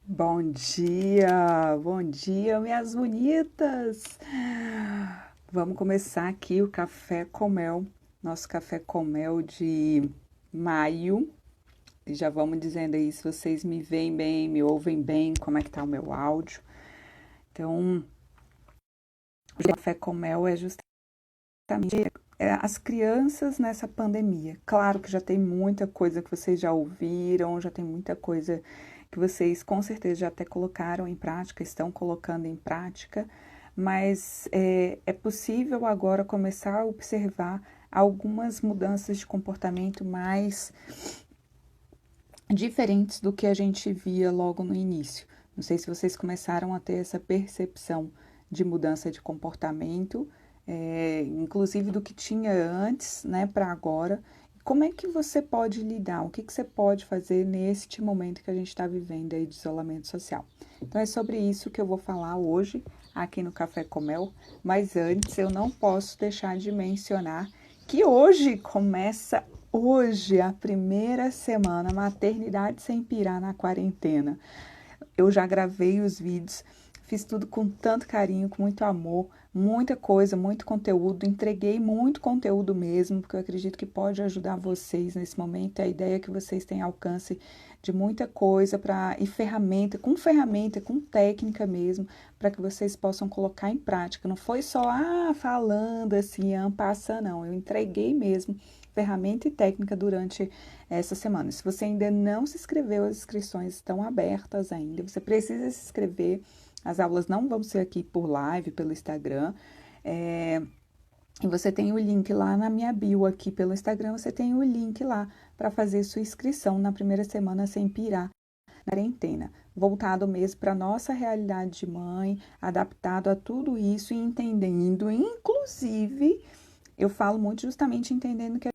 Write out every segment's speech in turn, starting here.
Bom dia, minhas bonitas! Vamos começar aqui o café com mel, nosso café com mel de maio. E já vamos dizendo aí se vocês me veem bem, me ouvem bem, como é que tá o meu áudio. Então, o café com mel é justamente as crianças nessa pandemia. Claro que já tem muita coisa que vocês já ouviram, já tem muita coisa que vocês com certeza já até colocaram em prática, estão colocando em prática, mas é possível agora começar a observar algumas mudanças de comportamento mais diferentes do que a gente via logo no início. Não sei se vocês começaram a ter essa percepção de mudança de comportamento, inclusive do que tinha antes, né, para agora. Como é que você pode lidar? O que você pode fazer neste momento que a gente está vivendo aí de isolamento social? Então é sobre isso que eu vou falar hoje aqui no Café com Mel, mas antes eu não posso deixar de mencionar que hoje a primeira semana Maternidade Sem Pirar na quarentena. Eu já gravei os vídeos, fiz tudo com tanto carinho, com muito amor, muita coisa, muito conteúdo, entreguei muito conteúdo mesmo, porque eu acredito que pode ajudar vocês nesse momento. A ideia é que vocês tenham alcance de muita coisa e ferramenta, com técnica mesmo, para que vocês possam colocar em prática. Não foi só falando assim, passando, não. Eu entreguei mesmo ferramenta e técnica durante essa semana. Se você ainda não se inscreveu, as inscrições estão abertas ainda. Você precisa se inscrever. As aulas não vão ser aqui por live, pelo Instagram. E você tem o link lá na minha bio aqui pelo Instagram. Você tem o link lá para fazer sua inscrição na primeira semana sem pirar na quarentena. Voltado mesmo para a nossa realidade de mãe, adaptado a tudo isso e entendendo. Inclusive, eu falo muito justamente entendendo que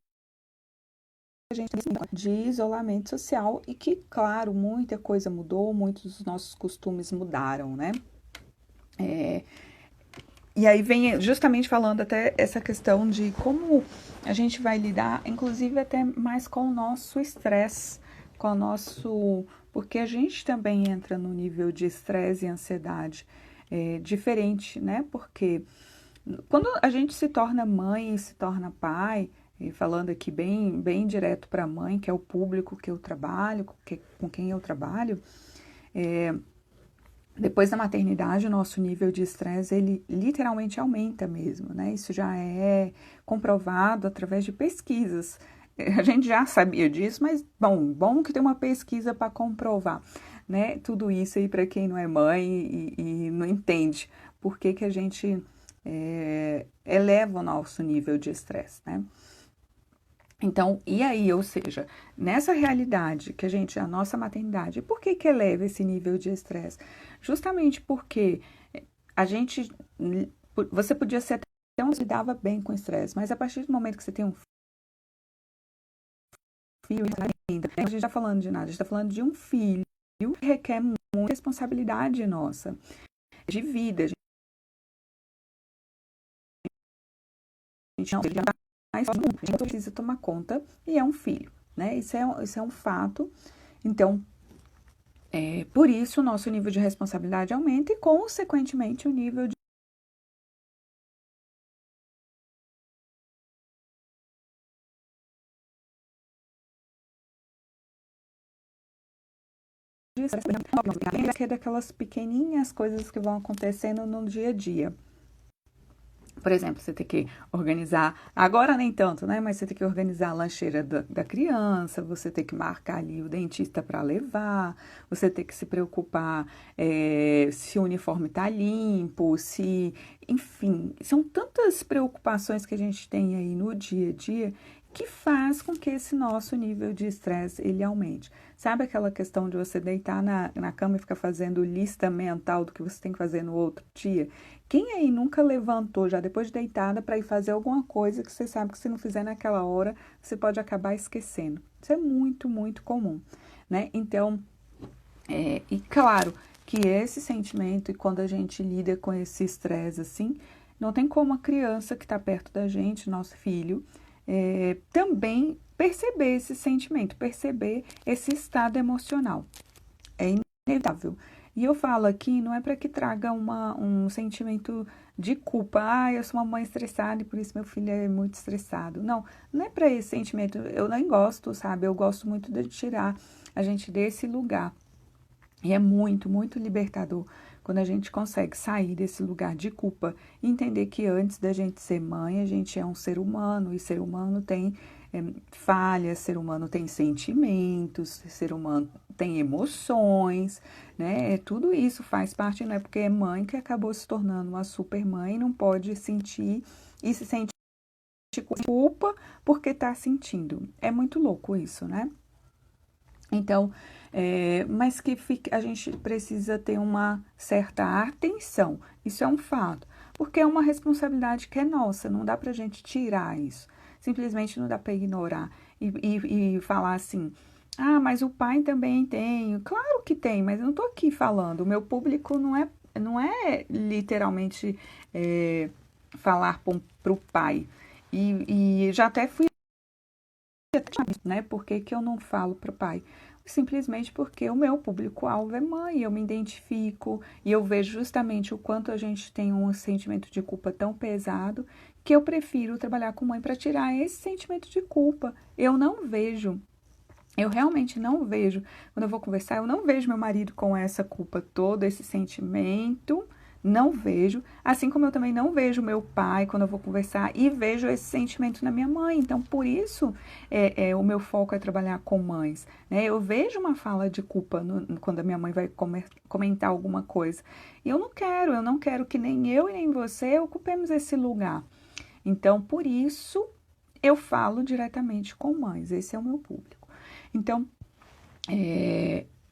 a gente tem de isolamento social e que, claro, muita coisa mudou, muitos dos nossos costumes mudaram, né? E aí vem justamente falando até essa questão de como a gente vai lidar, inclusive até mais com o nosso estresse, com o nosso... Porque a gente também entra no nível de estresse e ansiedade diferente, né? Porque quando a gente se torna mãe e se torna pai, e falando aqui bem direto para a mãe, que é o público que eu trabalho, com quem eu trabalho, depois da maternidade, o nosso nível de estresse, ele literalmente aumenta mesmo, né? Isso já é comprovado através de pesquisas. A gente já sabia disso, mas bom que tem uma pesquisa para comprovar, né? Tudo isso aí para quem não é mãe e não entende por que a gente eleva o nosso nível de estresse, né? Então, e aí, ou seja, nessa realidade que a nossa maternidade, por que eleva esse nível de estresse? Justamente porque a gente, você podia ser até um que lidava bem com estresse, mas a partir do momento que você tem um filho, ainda, a gente está falando de nada, a gente está falando de um filho que requer muita responsabilidade nossa, de vida, a gente não mais a gente precisa tomar conta e é um filho, né? Isso é um fato. Então, por isso, o nosso nível de responsabilidade aumenta e, consequentemente, o nível de estresse, que é daquelas pequenininhas coisas que vão acontecendo no dia a dia. Por exemplo, você tem que organizar, agora nem tanto, né? Mas você tem que organizar a lancheira da criança, você tem que marcar ali o dentista para levar, você tem que se preocupar se o uniforme está limpo, enfim, são tantas preocupações que a gente tem aí no dia a dia que faz com que esse nosso nível de estresse ele aumente. Sabe aquela questão de você deitar na cama e ficar fazendo lista mental do que você tem que fazer no outro dia? Quem aí nunca levantou já depois de deitada para ir fazer alguma coisa que você sabe que se não fizer naquela hora, você pode acabar esquecendo? Isso é muito, muito comum, né? Então, e claro que esse sentimento, e quando a gente lida com esse estresse assim, não tem como a criança que está perto da gente, nosso filho, também perceber esse sentimento, perceber esse estado emocional. É inevitável. E eu falo aqui, não é para que traga um sentimento de culpa. Ah, eu sou uma mãe estressada e por isso meu filho é muito estressado. Não, não é para esse sentimento. Eu nem gosto, sabe? Eu gosto muito de tirar a gente desse lugar. E é muito, muito libertador quando a gente consegue sair desse lugar de culpa e entender que antes da gente ser mãe, a gente é um ser humano, e ser humano tem falhas, ser humano tem sentimentos, ser humano tem emoções, né? Tudo isso faz parte, não é porque é mãe que acabou se tornando uma super mãe, não pode sentir e se sente culpa porque tá sentindo. É muito louco isso, né? Então, mas que a gente precisa ter uma certa atenção, isso é um fato, porque é uma responsabilidade que é nossa, não dá pra gente tirar isso, simplesmente não dá pra ignorar e falar assim, ah, mas o pai também tem, claro que tem, mas eu não tô aqui falando, o meu público não é literalmente falar pro pai, e já até fui, né? Por que que eu não falo para o pai? Simplesmente porque o meu público-alvo é mãe, eu me identifico e eu vejo justamente o quanto a gente tem um sentimento de culpa tão pesado que eu prefiro trabalhar com mãe para tirar esse sentimento de culpa. Eu não vejo, eu realmente não vejo, quando eu vou conversar, eu não vejo meu marido com essa culpa toda, esse sentimento, não vejo, assim como eu também não vejo meu pai quando eu vou conversar e vejo esse sentimento na minha mãe. Então, por isso, o meu foco é trabalhar com mães, né? Eu vejo uma fala de culpa quando a minha mãe vai comentar alguma coisa. E eu não quero que nem eu e nem você ocupemos esse lugar. Então, por isso, eu falo diretamente com mães, esse é o meu público. Então,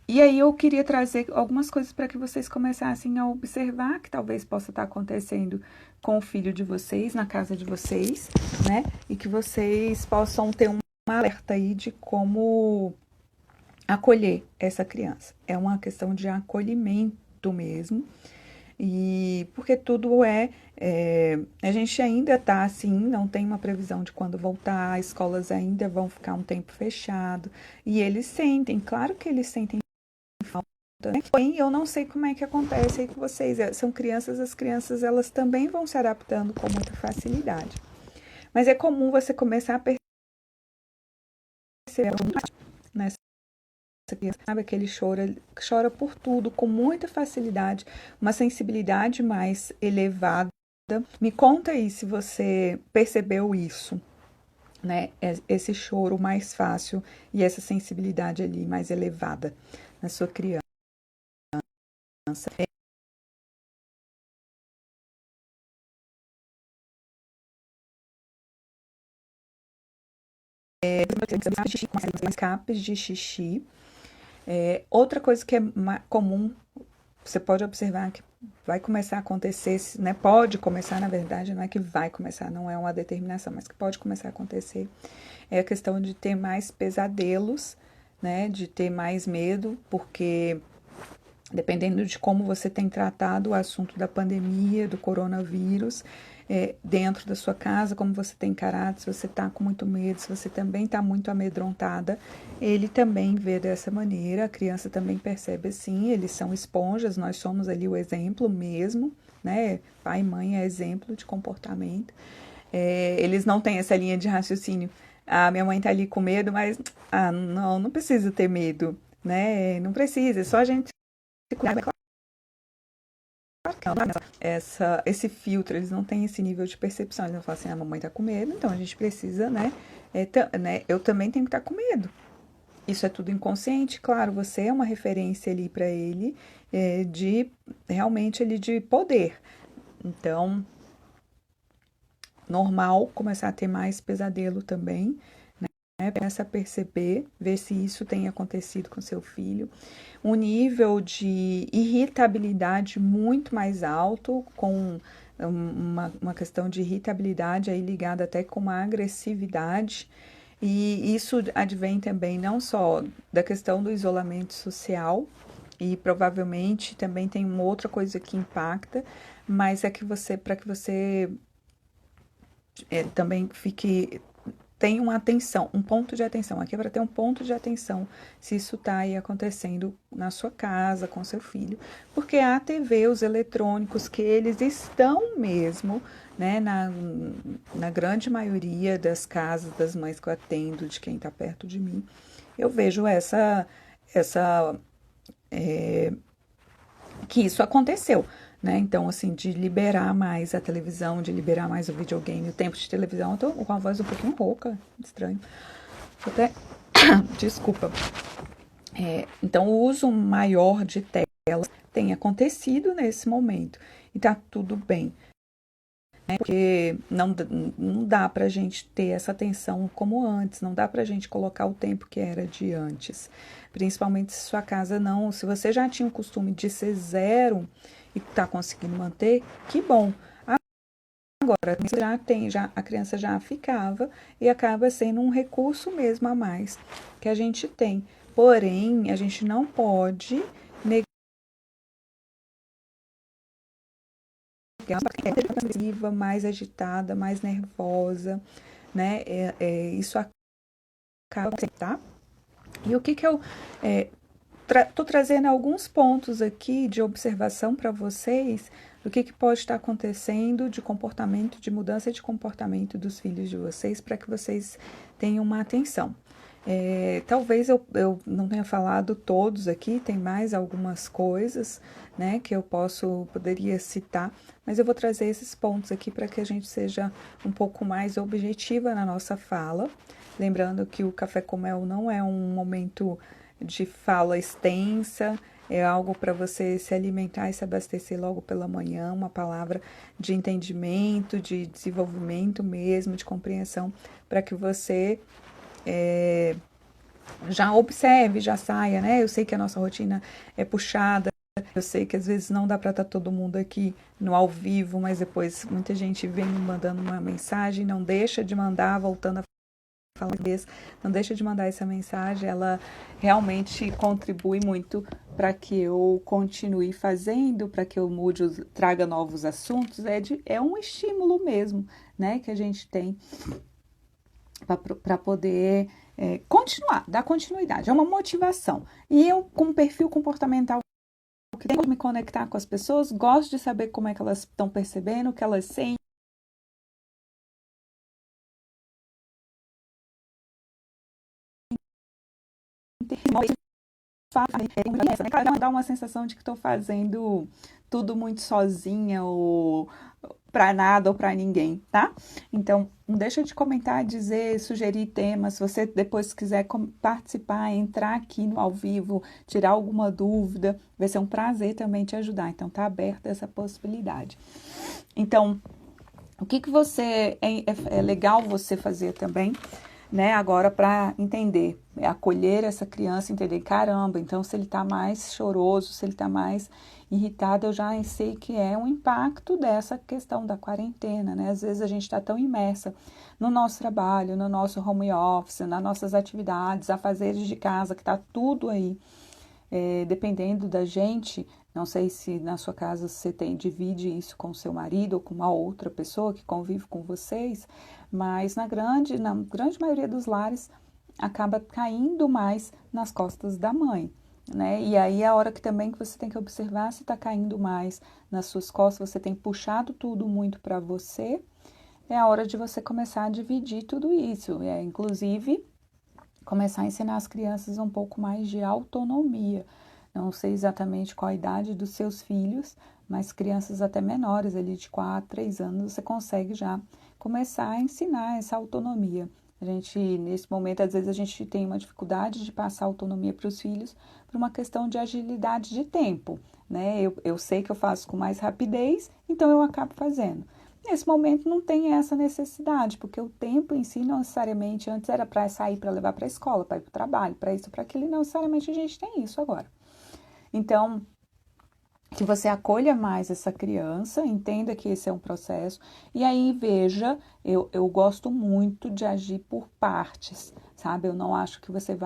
e aí eu queria trazer algumas coisas para que vocês começassem a observar que talvez possa estar acontecendo com o filho de vocês, na casa de vocês, né? E que vocês possam ter um alerta aí de como acolher essa criança. É uma questão de acolhimento mesmo. E porque tudo a gente ainda está assim, não tem uma previsão de quando voltar, as escolas ainda vão ficar um tempo fechado, e eles sentem, claro que eles sentem falta, né? Porém, eu não sei como é que acontece aí com vocês, são crianças, as crianças elas também vão se adaptando com muita facilidade, mas é comum você começar a perceber, né? Sabe, aquele chora por tudo com muita facilidade, uma sensibilidade mais elevada. Me conta aí se você percebeu isso, né? Esse choro mais fácil e essa sensibilidade ali mais elevada na sua criança. Escapes de xixi. Outra coisa que é comum, você pode observar que vai começar a acontecer, né? Pode começar, na verdade, não é que vai começar, não é uma determinação, mas que pode começar a acontecer, é a questão de ter mais pesadelos, né? De ter mais medo, porque dependendo de como você tem tratado o assunto da pandemia, do coronavírus, dentro da sua casa, como você tem encarado, se você está com muito medo, se você também está muito amedrontada, ele também vê dessa maneira, a criança também percebe assim, eles são esponjas, nós somos ali o exemplo mesmo, né? Pai e mãe é exemplo de comportamento. Eles não têm essa linha de raciocínio. Ah, minha mãe tá ali com medo, mas não precisa ter medo, né? Não precisa, é só a gente se cuidar. Esse filtro, eles não têm esse nível de percepção. Eles não falam assim, a mamãe tá com medo, então a gente precisa, né? Eu também tenho que estar com medo. Isso é tudo inconsciente, claro, você é uma referência ali para ele, realmente ele de poder. Então, normal começar a ter mais pesadelo também, né? Começa a perceber, ver se isso tem acontecido com seu filho. Um nível de irritabilidade muito mais alto, com uma questão de irritabilidade aí ligada até com uma agressividade. E isso advém também não só da questão do isolamento social, e provavelmente também tem uma outra coisa que impacta, mas para que você também fique tem uma atenção, um ponto de atenção. Aqui é para ter um ponto de atenção se isso está aí acontecendo na sua casa, com seu filho. Porque a TV, os eletrônicos, que eles estão mesmo, né, na grande maioria das casas das mães que eu atendo, de quem está perto de mim, eu vejo essa que isso aconteceu, né? Então, assim, de liberar mais a televisão, de liberar mais o videogame, o tempo de televisão, eu tô com a voz um pouquinho rouca, estranho. Até, desculpa. Então, o uso maior de telas tem acontecido nesse momento e tá tudo bem, né? Porque não dá pra gente ter essa atenção como antes, não dá pra gente colocar o tempo que era de antes. Principalmente se sua casa não, se você já tinha o costume de ser zero e tá conseguindo manter, que bom. Agora, a criança já ficava e acaba sendo um recurso mesmo a mais que a gente tem. Porém, a gente não pode negar mais agitada, mais nervosa, né? Isso acaba, tá? E o que eu tô trazendo alguns pontos aqui de observação para vocês do que pode estar acontecendo de comportamento, de mudança de comportamento dos filhos de vocês, para que vocês tenham uma atenção. Talvez eu não tenha falado todos aqui, tem mais algumas coisas, né, que eu poderia citar, mas eu vou trazer esses pontos aqui para que a gente seja um pouco mais objetiva na nossa fala. Lembrando que o Café com Mel não é um momento de fala extensa, é algo para você se alimentar e se abastecer logo pela manhã, uma palavra de entendimento, de desenvolvimento mesmo, de compreensão, para que você já observe, já saia, né? Eu sei que a nossa rotina é puxada, eu sei que às vezes não dá para estar todo mundo aqui no ao vivo, mas depois muita gente vem me mandando uma mensagem, não deixa de mandar, voltando a falar inglês, não deixa de mandar essa mensagem, ela realmente contribui muito para que eu continue fazendo, para que eu mude, traga novos assuntos, é um estímulo mesmo, né, que a gente tem para poder continuar, dar continuidade, é uma motivação. E eu, com perfil comportamental que tenho de me conectar com as pessoas, gosto de saber como é que elas estão percebendo, o que elas sentem, dá uma sensação de que estou fazendo tudo muito sozinha ou para nada ou para ninguém, tá? Então, não deixa de comentar, dizer, sugerir temas. Se você depois quiser participar, entrar aqui no ao vivo, tirar alguma dúvida, vai ser um prazer também te ajudar. Então, tá aberta essa possibilidade. Então, o que você é legal você fazer também, né? Agora para entender, acolher essa criança, entender, caramba, então se ele está mais choroso, se ele está mais irritado, eu já sei que é um impacto dessa questão da quarentena, né? Às vezes a gente está tão imersa no nosso trabalho, no nosso home office, nas nossas atividades, afazeres de casa, que está tudo aí. Dependendo da gente, não sei se na sua casa você divide isso com seu marido ou com uma outra pessoa que convive com vocês, mas na grande maioria dos lares acaba caindo mais nas costas da mãe, né? E aí é a hora que também que você tem que observar se está caindo mais nas suas costas, você tem puxado tudo muito para você, é a hora de você começar a dividir tudo isso, inclusive começar a ensinar as crianças um pouco mais de autonomia. Não sei exatamente qual a idade dos seus filhos, mas crianças até menores, ali de 4, 3 anos, você consegue já começar a ensinar essa autonomia. Nesse momento, às vezes a gente tem uma dificuldade de passar autonomia para os filhos por uma questão de agilidade de tempo, né? Eu sei que eu faço com mais rapidez, então eu acabo fazendo. Nesse momento não tem essa necessidade, porque o tempo em si não necessariamente, antes era para sair para levar para a escola, para ir para o trabalho, para isso, para aquilo, e não necessariamente a gente tem isso agora. Então, que você acolha mais essa criança, entenda que esse é um processo, e aí veja, eu gosto muito de agir por partes, sabe? Eu não acho que você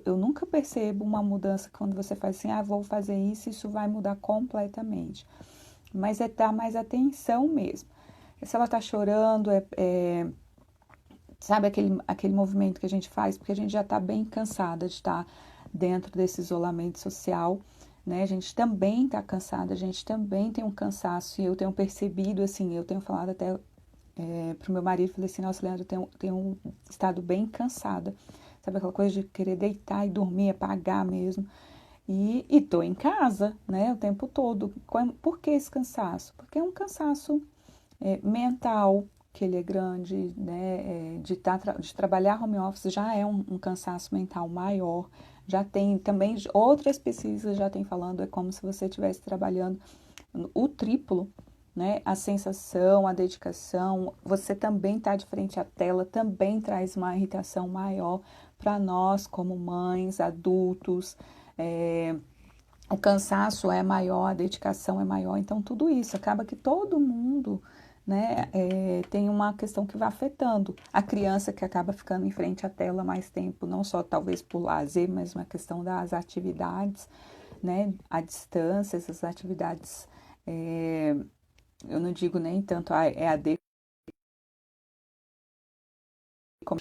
eu nunca percebo uma mudança quando você faz assim, vou fazer isso vai mudar completamente. Mas é dar mais atenção mesmo. Se ela está chorando, sabe aquele movimento que a gente faz, porque a gente já está bem cansada de estar dentro desse isolamento social, né? A gente também está cansada, a gente também tem um cansaço, e eu tenho percebido, assim, eu tenho falado até pro meu marido, falei assim, nossa, Leandro, eu tenho estado bem cansada, sabe aquela coisa de querer deitar e dormir, apagar mesmo, e tô em casa, né, o tempo todo. Por que esse cansaço? Porque é um cansaço mental, que ele é grande, né, de trabalhar home office já é um cansaço mental maior, já tem também, outras pesquisas já têm falando, é como se você estivesse trabalhando o triplo, né, a sensação, a dedicação, você também está de frente à tela, também traz uma irritação maior para nós como mães, adultos, o cansaço é maior, a dedicação é maior, então tudo isso acaba que todo mundo, né, tem uma questão que vai afetando a criança, que acaba ficando em frente à tela mais tempo, não só talvez por lazer, mas uma questão das atividades, né, à distância, essas atividades, eu não digo nem tanto a EAD, como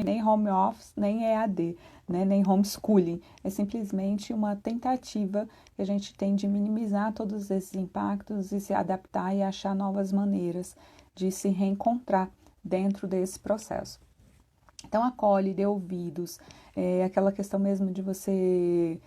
nem home office, nem EAD, né, nem homeschooling. É simplesmente uma tentativa que a gente tem de minimizar todos esses impactos e se adaptar e achar novas maneiras de se reencontrar dentro desse processo. Então, acolhe, dê ouvidos, aquela questão mesmo de você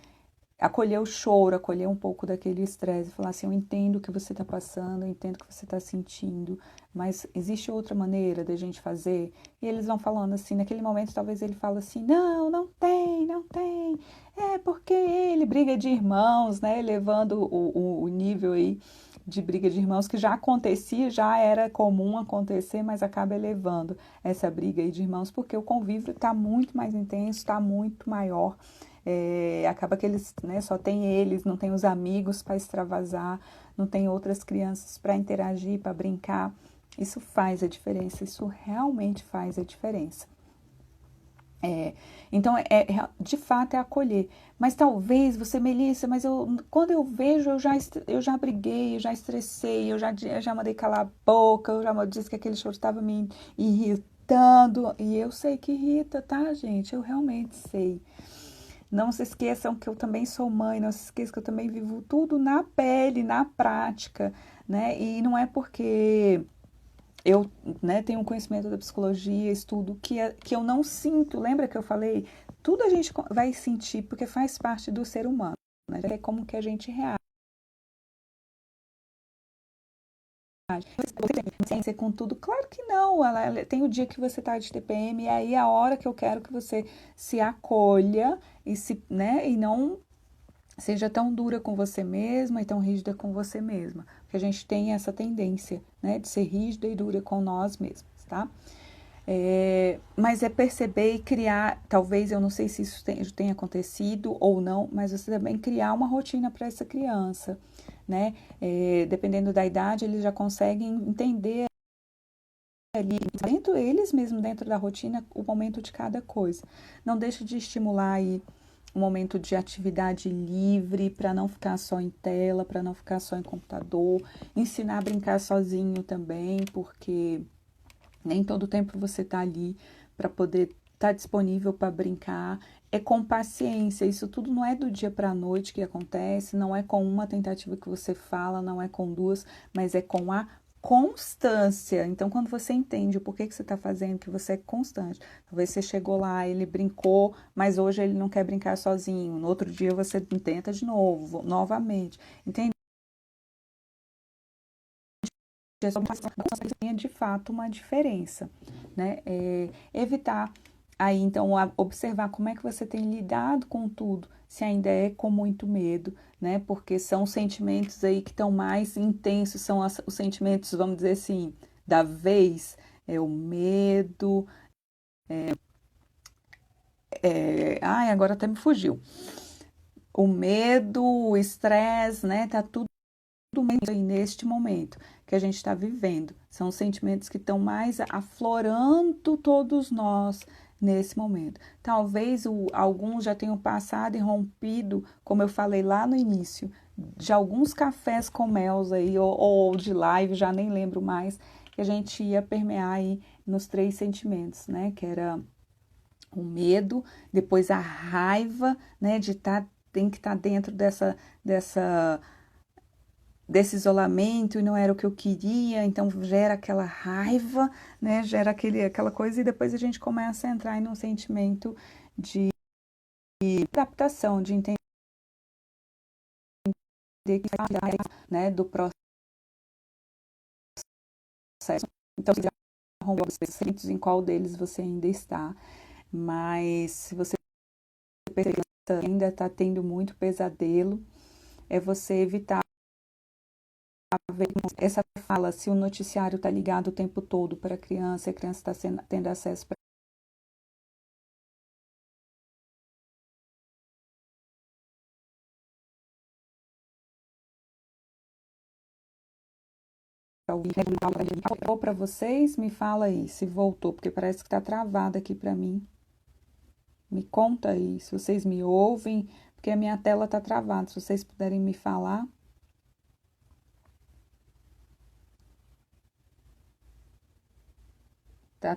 acolher o choro, acolher um pouco daquele estresse, falar assim, eu entendo o que você está passando, eu entendo o que você está sentindo, mas existe outra maneira da gente fazer? E eles vão falando assim, naquele momento talvez ele fale assim, não, não tem, não tem, é porque ele briga de irmãos, né, levando o nível aí de briga de irmãos que já acontecia, já era comum acontecer, mas acaba elevando essa briga aí de irmãos, porque o convívio está muito mais intenso, está muito maior, acaba que eles, né, só tem eles, não tem os amigos para extravasar, não tem outras crianças para interagir, para brincar. Isso faz a diferença, isso realmente faz a diferença. Então, de fato, é acolher. Mas talvez você, Melissa, mas quando eu vejo, eu já briguei, eu já estressei, eu já mandei calar a boca, eu já disse que aquele choro estava me irritando. E eu sei que irrita, tá, gente? Eu realmente sei. Não se esqueçam que eu também sou mãe, não se esqueçam que eu também vivo tudo na pele, na prática, né? E não é porque eu, né, tenho um conhecimento da psicologia, estudo, que eu não sinto. Lembra que eu falei? Tudo a gente vai sentir, porque faz parte do ser humano, né? É como que a gente reage. Sem ser com tudo? Claro que não. Tem o dia que você está de TPM, e aí é a hora que eu quero que você se acolha e, né, e não seja tão dura com você mesma e tão rígida com você mesma. Porque a gente tem essa tendência, né, de ser rígida e dura com nós mesmos, tá? Mas é perceber e criar, talvez, eu não sei se isso tem acontecido ou não, mas você também criar uma rotina para essa criança, né? Dependendo da idade, eles já conseguem entender ali, eles mesmo dentro da rotina, o momento de cada coisa. Não deixa de estimular aí um momento de atividade livre, para não ficar só em tela, para não ficar só em computador, ensinar a brincar sozinho também, porque nem todo tempo você está ali para poder estar disponível para brincar. É com paciência, isso tudo não é do dia para a noite que acontece, não é com uma tentativa que você fala, não é com duas, mas é com a constância. Então, quando você entende o porquê que você está fazendo, que você é constante, talvez você chegou lá, ele brincou, mas hoje ele não quer brincar sozinho, no outro dia você tenta de novo, novamente, entende? É de fato uma diferença, né? Evitar aí, então, observar como é que você tem lidado com tudo, se ainda é com muito medo, né? Porque são sentimentos aí que estão mais intensos, são os sentimentos, vamos dizer assim, da vez, é o medo, ai, agora até me fugiu. O medo, o estresse, né? Tá tudo aí neste momento que a gente está vivendo. São sentimentos que estão mais aflorando todos nós nesse momento. Talvez alguns já tenham passado e rompido, como eu falei lá no início, de alguns cafés com mel aí, ou de live, já nem lembro mais, que a gente ia permear aí nos 3 sentimentos, né? Que era o medo, depois a raiva, né? De tem que estar dentro desse isolamento e não era o que eu queria, então gera aquela raiva, né? Gera aquela coisa e depois a gente começa a entrar em um sentimento de adaptação, de entender que né, do processo. Então, se arrumou os pensamentos, em qual deles você ainda está, mas se você percebe que ainda está tendo muito pesadelo, é você evitar ver essa fala, se o noticiário está ligado o tempo todo para a criança está tendo acesso para ouvir, voltou para vocês, me fala aí se voltou, porque parece que está travado aqui para mim. Me conta aí, se vocês me ouvem, porque a minha tela está travada, se vocês puderem me falar. Tá